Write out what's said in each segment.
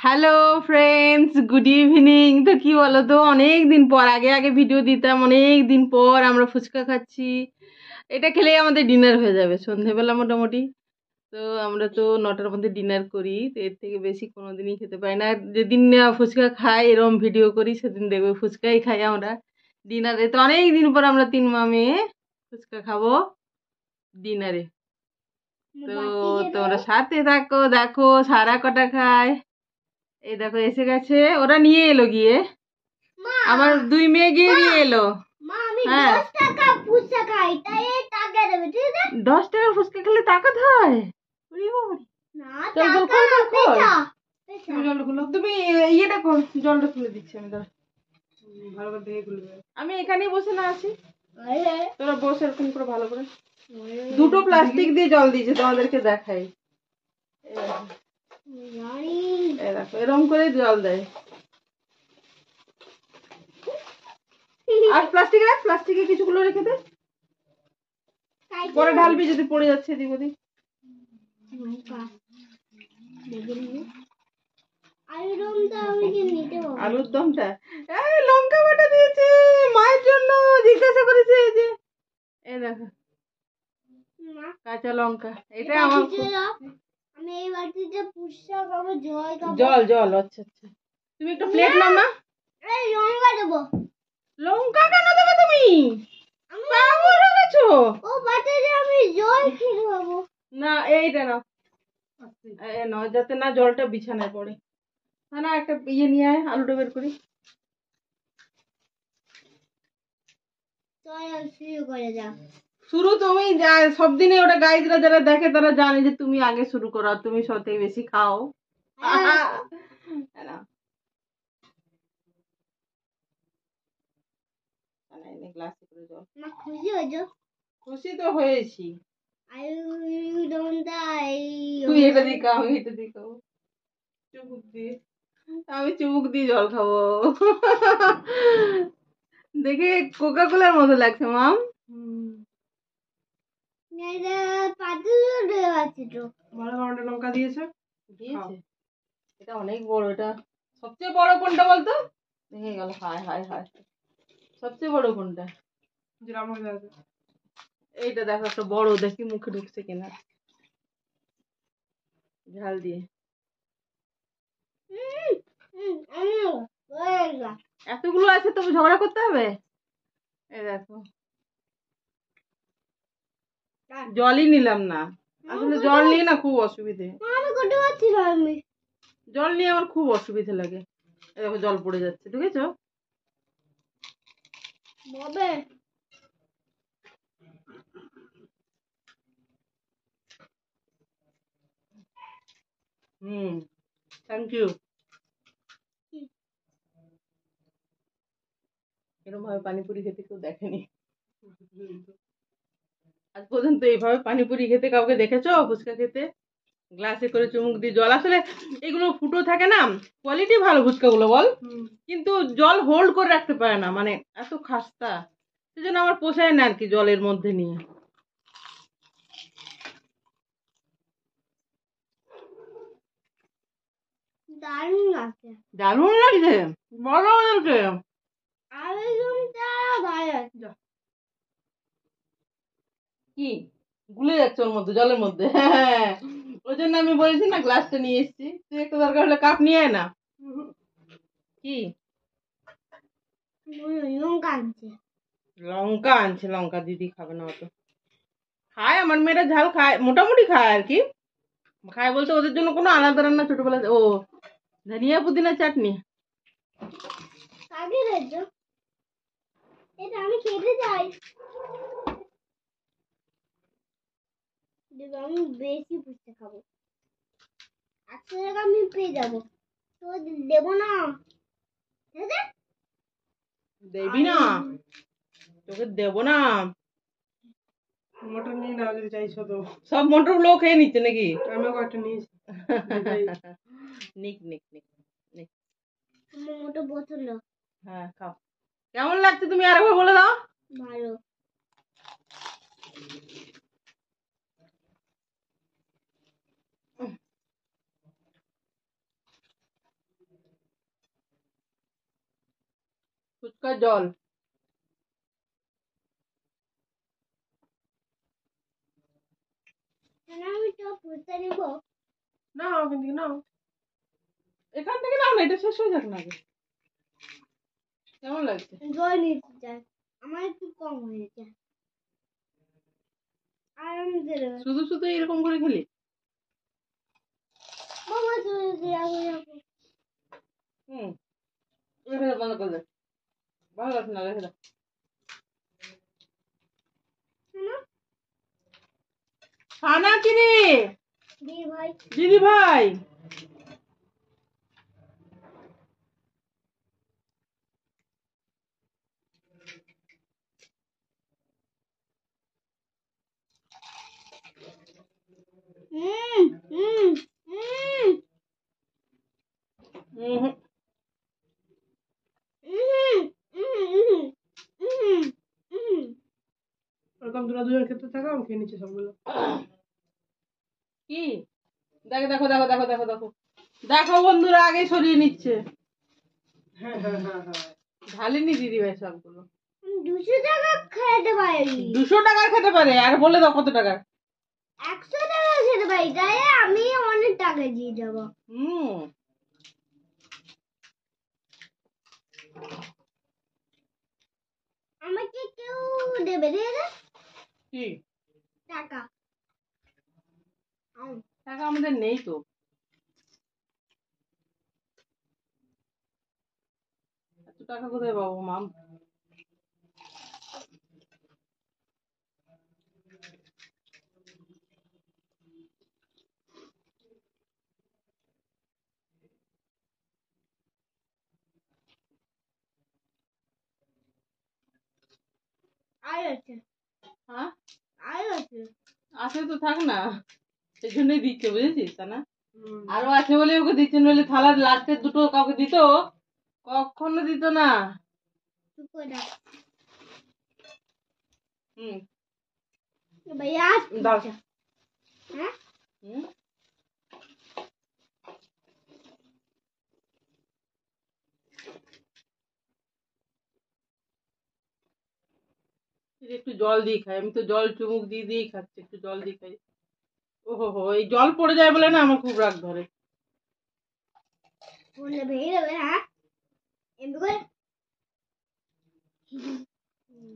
Hello friends, good evening. তো কি বলো তো, অনেক দিন পর আগে আগে ভিডিও দিতাম, অনেক দিন পর আমরা ফুচকা খাচ্ছি। এটা খেলেই আমাদের ডিনার হয়ে যাবে সন্ধেবেলা মোটামুটি। তো আমরা তো 9টার মধ্যে ডিনার করি, তো এর থেকে বেশি কোনো দিনই খেতে পারি না। যেদিন ফুচকা খাই এরকম ভিডিও করি সেদিন দেখবে ফুচকাই খাই আমরা ডিনারে। তো অনেক দিন পর আমরা 3 মা মেয়ে ফুচকা খাবো ডিনারে। তো তোমরা সাথে থাকো, দেখো সারা কটা খায়। এই দেখো এসে গেছে, ওরা নিয়ে এলো গিয়ে, আমার 2 মেয়ে গিয়ে নিয়ে এলো। হ্যাঁ, 10 টাকার ফুচকা খেলে তাকাত হয়? তুমি ইয়েটা কর, জলটা খুলে দিচ্ছি আমি, ভালো করে দেখে খুলবে। আমি এখানেই বসে না আছি, তোরা বসে এরকম করে ভালো করে। 2টো প্লাস্টিক দিয়ে জল দিয়েছে, তোমাদেরকে দেখাই। দেখো এরকম করে জল দেয়। আর প্লাস্টিকে কিছুগুলো রেখে দে, পরে ঢালবি যদি পড়ে যাচ্ছে এদিক ওদিক। আলুর দমটা লঙ্কা বাটা দিয়েছে মায়ের জন্য, জিজ্ঞাসা করেছে এই যে এই দেখো কাঁচা লঙ্কা। এটা আমার আমি এই বাটিতে পুষ্পা খাবো, জল জল। আচ্ছা আচ্ছা, তুমি একটা প্লেট নাও না। এই লঙ্কা দেবো। লঙ্কা কেন দেবে তুমি? পাগল হয়ে গেছো? ও বাটিতে আমি জল খেয়ে খাবো না, এইটা নাও, নাও যাতে না জলটা বিছানায় পড়ে। না একটা ইয়ে নিয়ে আয়, আলুটা বের করি। শুরু তুমি সব দিনে ওটা গাইজরা যারা দেখে তারা জানে যে তুমি আগে শুরু করো, আর তুমি সবথেকে বেশি খাও। খুশি তো হয়েছি। তুই এটা দিয়ে খাও, আমি এটা দিয়ে খাবো চুমুক দিয়ে। আমি চুমুক দিয়ে জল খাবো। দেখে কোকা কোলার মতো লাগছে মাম। লঙ্কা দিয়েছে, এটা অনেক বড়। এটা সবচেয়ে বড় কোনটা বলতো? দেখে গেল, হায় হায় হায়, সবচেয়ে বড় কোনটা? এইটা দেখো একটা বড়, দেখি মুখে ঢুকছে কিনা ঝাল দিয়ে। এতগুলো আছে তবু ঝগড়া করতে হবে? এই দেখো জলই নিলাম না, আসলে জল নিয়ে না খুব অসুবিধে। জল নিয়ে আমার খুব অসুবিধা লাগে। এই দেখো জল পড়ে যাচ্ছে, দেখেছো? Thank you. এরকম ভাবে পানিপুরি খেতে কেউ দেখেনি আজ পর্যন্ত। এইভাবে পানিপুরি খেতে কাউকে দেখেছো? ফুচকা খেতে গ্লাসে করে চুমুক দিয়ে জল। আসলে এগুলো ফুটো থাকে না, কোয়ালিটি ভালো ফুচকাগুলো বল, কিন্তু জল হোল্ড করে রাখতে পারে না, মানে এত খাস্তা। সেজন্য আমার পোষায় না আর কি জলের মধ্যে নিয়ে। দারুণ লাগছে, বলো ওদেরকে। কি গুলে যাচ্ছে ওর মধ্যে, জলের মধ্যে? হ্যাঁ, ওই জন্য আমি বলেছি না গ্লাসটা নিয়ে এসেছি। তুই একটা দরকার হলে কাপ নিয়ে আয় না। কি লঙ্কা আনছে? লঙ্কা দিদি খাবে না অত। খায় আমার মেয়েরা, ঝাল খায়, মোটামুটি খায় আর কি। খায় বলতে ওদের জন্য কোনো আলাদা রান্না ছোটবেলা। ও ধনিয়া পুদিনা চাটনি আমি খেতে চাই। আমি বেশি ফুচকা খাবো, 800 টাকা আমি পেয়ে যাবো, তো দেবো না? দেবি না? তোকে দেবো না। মটর নিয়ে নাও যদি চাইছো তো। সব মটর গুলো খেয়ে নিচ্ছে নাকি? আমিও কয়েকটা নিয়েছি। নিক নিক নিক নিক। মোটো বোতল। হ্যাঁ খাও। কেমন লাগছে তুমি আরেকবার বলে দাও। ভালো। ফুচকার জল। আমি তো ফুচকা নিব। নাও ওখান থেকে নাও, এখান থেকে নাও না, এটা শেষ হয়ে যাক না আগে। কেমন লাগছে? জল নিতে চাই, আমার একটু কম হয়েছে। আর আমি দিয়ে দেবো। শুধু শুধু এরকম করে খেলি? বাবা চলে যাবে। হুম, রেখে দাও, বন্ধ করে দে, ভালো লাগছে না, রেখে দাও। খানা কি রে দিদি ভাই, দিদি ভাই? হুম হুম হুম হুম, হুম হুম হুম হুম। ওরকম তোরা দুজন খেতে থাকো, আমি খেয়ে নিচ্ছি সবগুলো। কি দেখো দেখো দেখো দেখো দেখো দেখো দেখো বন্ধুরা, আগে সরিয়ে নিচ্ছে। হ্যাঁ হ্যাঁ হ্যাঁ হ্যাঁ। ঢালেনি দিদি ভাই সবগুলো। 200 টাকা খেতে পারি, 200 টাকার খেতে পারে? আর বলে দাও কত টাকার। 100 টাকা খেতে পারি, তাই আমি অনেক টাকা দিয়ে দেবো। হুম, আমাকে কেউ দেবে দিদি কি টাকা? টাকা আমাদের নেই তো। এত টাকা কোথায় পাবো মাম? আর আছে, হ্যাঁ, আর আছে। আছে তো, থাক না, সেই জন্যই দিচ্ছে, বুঝেছিস তা না? হুম। আরো আছে বলে ওকে দিচ্ছে, নইলে থালার লাস্টের দুটো কাউকে দিত? কখনো দিত না। চুপ করে থাক। হুম, ভাইয়া দাও। হ্যাঁ, হুম, একটু জল দিয়ে খাই, আমি তো জল চুমুক দিয়ে দিয়েই খাচ্ছি, একটু জল দিয়ে খাই। ওহো হো, এই জল পড়ে যায় বলে না আমার খুব রাগ ধরে। বললে ভেঙে যাবে। হ্যাঁ, এমনি করে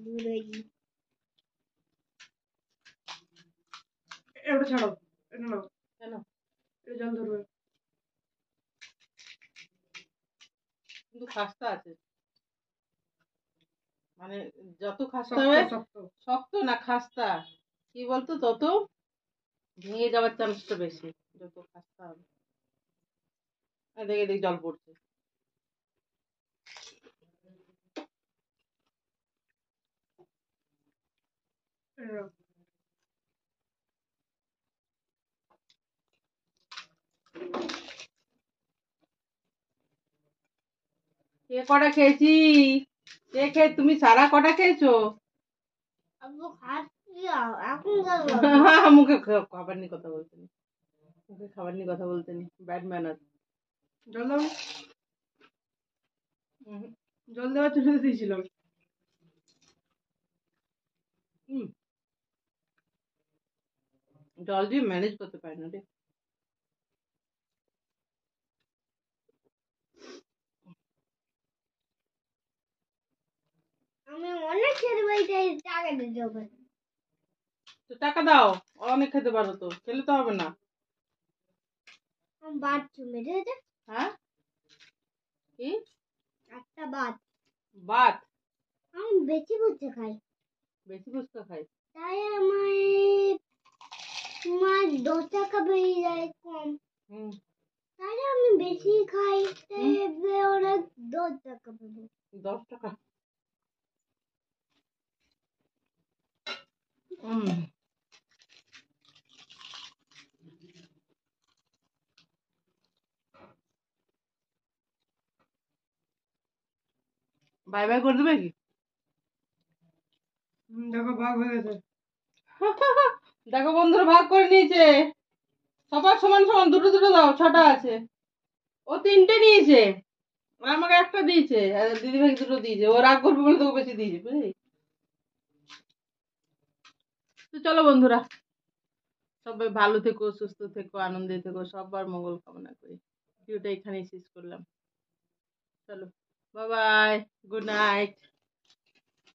দূর হয়ে গেলি। এটা ছাড়ো, এটা নাও, কেন? এটা জল ধরবে। কিন্তু খাস্তা আছে, মানে যত খাস্তা শক্ত হবে, শক্ত। শক্ত না খাস্তা, কি বলতো, তত ভেঙে যাওয়ার চান্সটা বেশি, যত খাস্তা হবে। দেখে দেখ জল পড়ছে। এটা নাও। কে কটা খেয়েছি? তুমি সারা কটা খেয়েছো? আব্বু খাচ্ছি, এখন যাবো। মুখে খাবার নিয়ে কথা বলতে নি, মুখে খাবার নিয়ে কথা বলতে নি, ব্যাড ম্যানার। জল দাও, জল দেওয়ার জন্য দিয়েছিলাম। জল দিয়ে ম্যানেজ করতে পারি না রে। আমি অনেক খেতে পারি, তাই টাকা দিতে হবে। তো টাকা দাও, অনেক খেতে পারো তো, খেলে তো হবে না। আমি বাথরুম মেরেছে, হ্যাঁ, কি একটা বাথ। বাত? আমি বেশি বুঝতে খাই, বেশি ফুচকা খাই? তাই আমার তোমার 10 টাকা বেরিয়ে যায় কম, হুম, তাই আমি বেশি খাই, তাই ওরা 10 টাকা পাবো। 10 টাকা? বাই বাই করে দেবে কি? দেখো ভাগ হয়ে গেছে। দেখো বন্ধুরা, ভাগ করে নিয়েছে, সবার সমান সমান, দুটো দুটো দাও, 6টা আছে। ও 3টে নিয়েছে, আমাকে একটা দিয়েছে আর দিদি ভাই দুটো দিয়েছে, ও রাগ করবে বলে তোকে বেশি দিয়েছে বুঝলি। তো চলো বন্ধুরা, সবাই ভালো থেকো, সুস্থ থেকো, আনন্দে থেকো, সবার মঙ্গল কামনা করি। ভিডিওটা এখানেই শেষ করলাম। চলো, বাই বাই, গুড নাইট।